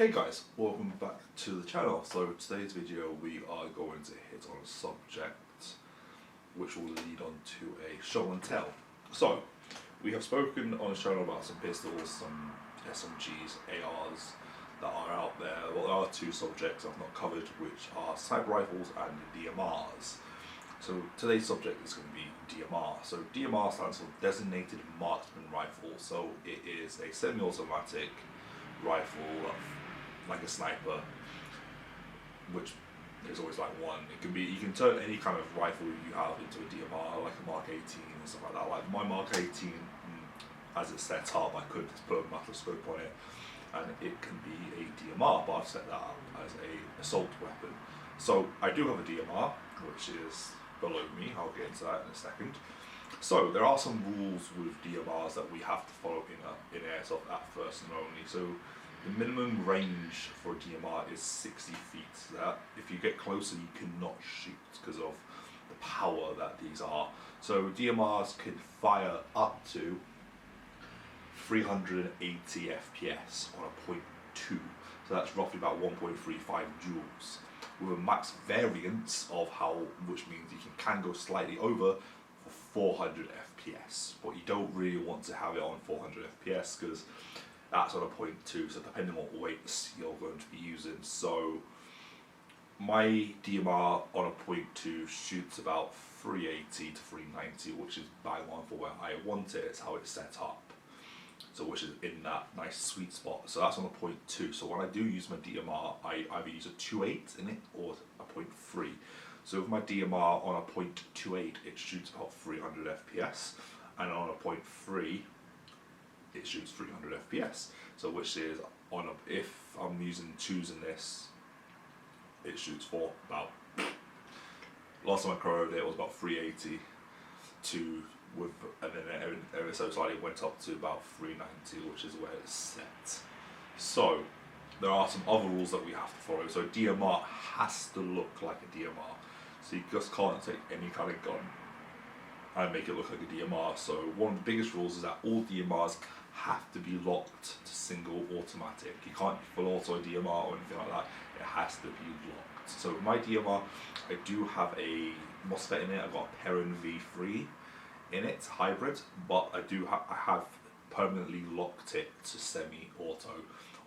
Hey guys, welcome back to the channel. So today's video we are going to hit on a subject which will lead on to a show and tell. So we have spoken on the channel about some pistols, some SMGs, ARs that are out there. Well, there are two subjects I've not covered, which are sniper rifles and DMRs. So today's subject is going to be DMR. So DMR stands for Designated Marksman Rifle. So it is a semi-automatic rifle like a sniper, which there's always like one. It can be, you can turn any kind of rifle you have into a DMR, like a Mark 18 and stuff like that. Like my Mark 18, as it's set up, I could just put a microscope on it and it can be a DMR, but I've set that up as a assault weapon. So I do have a DMR, which is below me. I'll get into that in a second. So there are some rules with DMRs that we have to follow in Airsoft at first and only. So the minimum range for a DMR is 60 feet. So that if you get closer, you cannot shoot because of the power that these are. So DMRs can fire up to 380 FPS on a 0.2. So that's roughly about 1.35 joules. With a max variance of which means you can go slightly over for 400 FPS, but you don't really want to have it on 400 FPS because that's on a 0.2, so depending on what weights you're going to be using. So my DMR on a 0.2 shoots about 380 to 390, which is bang on for where I want it. It's how it's set up, so which is in that nice sweet spot. So that's on a 0.2. So when I do use my DMR, I either use a 2.8 in it or a 0.3. So with my DMR on a 0.28, it shoots about 300 FPS, and on a 0.3, it shoots 300 FPS. So which is on a, if I'm using twos in this, it shoots for about, last time I crowed it was about 380 to with, and then ever so slightly went up to about 390, which is where it's set. So there are some other rules that we have to follow. So DMR has to look like a DMR. So you just can't take any kind of gun and make it look like a DMR. So one of the biggest rules is that all DMRs have to be locked to single automatic. You can't be full auto DMR or anything like that. It has to be locked. So my DMR, I do have a MOSFET in it. I've got a Perrin V3 in it, hybrid, but I have permanently locked it to semi-auto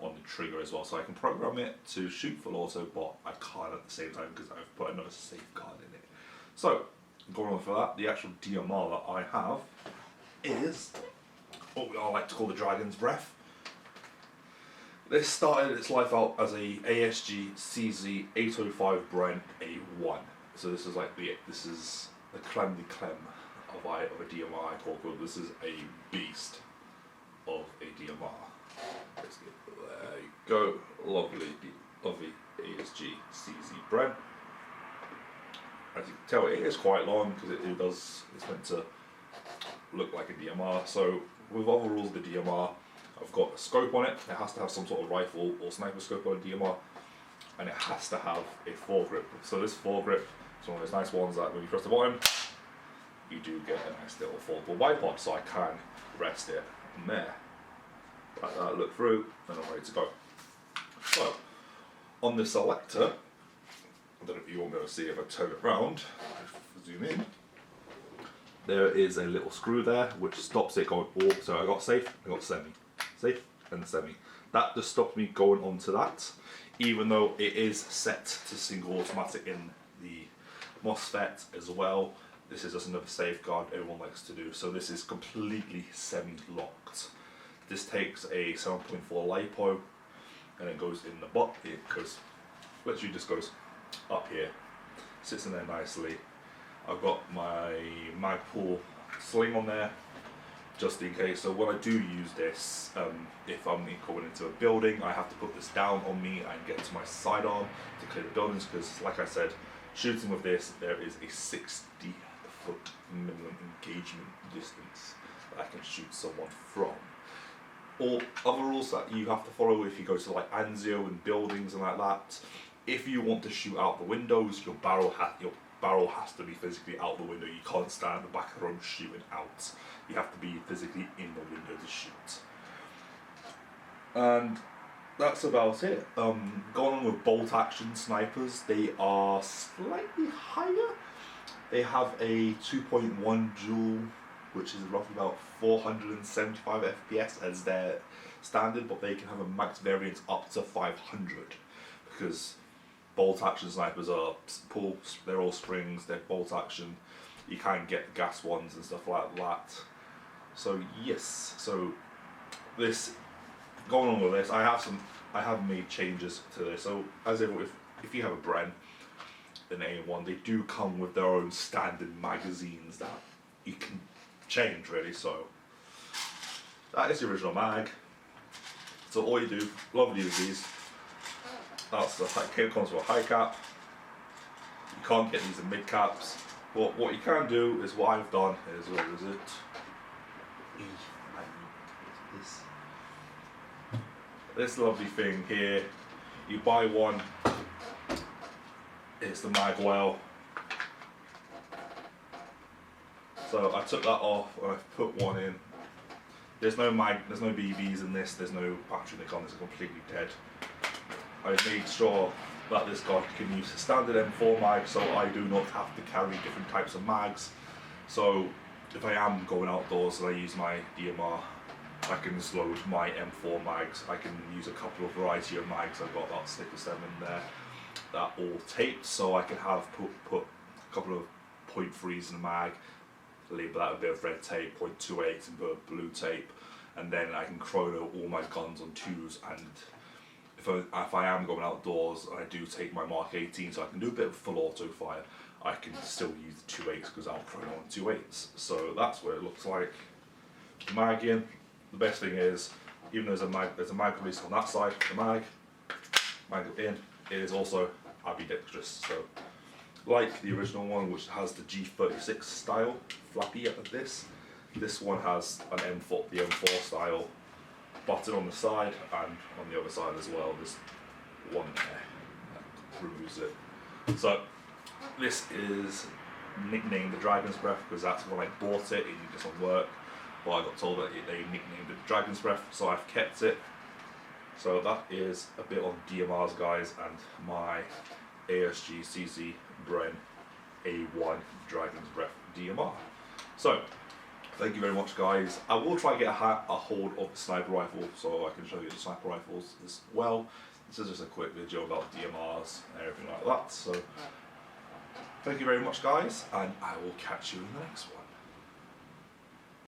on the trigger as well. So I can program it to shoot full auto, but I can't at the same time because I've put another safeguard in it. So going on for that, the actual DMR that I have is what I like to call the Dragon's Breath. This started its life out as a ASG CZ 805 Bren A1. So this is like the creme de creme of a DMR I call it. This is a beast of a DMR. Let's get, there you go, lovely ASG CZ Bren. As you can tell, it is quite long because it's meant to look like a DMR. So with other rules of the DMR, I've got a scope on it. It has to have some sort of rifle or sniper scope on a DMR, and it has to have a foregrip. So this foregrip is one of those nice ones that when you press the button, you do get a nice little foldable bipod, so I can rest it in there. Like that, look through, and I'm ready to go. So on the selector, I don't know if you want me to see if I turn it around, zoom in. There is a little screw there which stops it going all. So I got safe, I got semi. Safe and semi. That just stops me going onto that, even though it is set to single automatic in the MOSFET as well. This is just another safeguard everyone likes to do. So this is completely semi-locked. This takes a 7.4 LiPo and it goes in the butt. It goes, literally just goes up here, sits in there nicely. I've got my Magpul sling on there just in case. So when I do use this, if I'm going into a building, I have to put this down on me and get to my sidearm to clear the buildings, because like I said, shooting with this, there is a 60-foot minimum engagement distance that I can shoot someone from. Or other rules that you have to follow if you go to like Anzio and buildings and like that. If you want to shoot out the windows, your barrel has to be physically out the window. You can't stand at the back of the room shooting out. You have to be physically in the window to shoot. And that's about it. Going on with bolt action snipers, they are slightly higher. They have a 2.1 Joule, which is roughly about 475 FPS as their standard, but they can have a max variance up to 500 because bolt action snipers are they're all springs, they're bolt action. You can't get gas ones and stuff like that. So yes, so this going on with this, I have made changes to this. So as if you have a Bren, an A1, they do come with their own standard magazines that you can change really. So that is the original mag. So all you do, lovely with these, that's the it comes with a high cap. You can't get these in mid caps. But what you can do is what I've done is, where is it? This lovely thing here, you buy one, it's the mag well. So I took that off and I put one in. There's no BBs in this, there's no battery in the gun, it's completely dead. I made sure that this guy can use a standard M4 mag, so I do not have to carry different types of mags. So if I am going outdoors and I use my DMR, I can just load my M4 mags. I can use a couple of variety of mags. I've got about 6 or 7 in there that all taped, so I can have put a couple of 0.3s in the mag, label that with a bit of red tape, 0.28 and put blue tape, and then I can chrono all my guns on 2s. And if I am going outdoors and I do take my Mark 18, so I can do a bit of full auto fire, I can still use the 2.8s because I'll chrono on 2.8s. So that's what it looks like. The mag in. The best thing is, even though there's a mag release on that side, the mag in, it is also ambidextrous. So, like the original one, which has the G36 style flappy at this one has an the M4 style button on the side and on the other side as well. There's one there that removes it. So this is nicknamed the Dragon's Breath because that's when I bought it. It needed some work. Well, I got told that they nicknamed it Dragon's Breath, so I've kept it. So that is a bit on DMRs, guys, and my ASG CZ Bren A1 Dragon's Breath DMR. So, thank you very much, guys. I will try to get a hold of the sniper rifle so I can show you the sniper rifles as well. This is just a quick video about DMRs and everything like that. So, thank you very much, guys, and I will catch you in the next one.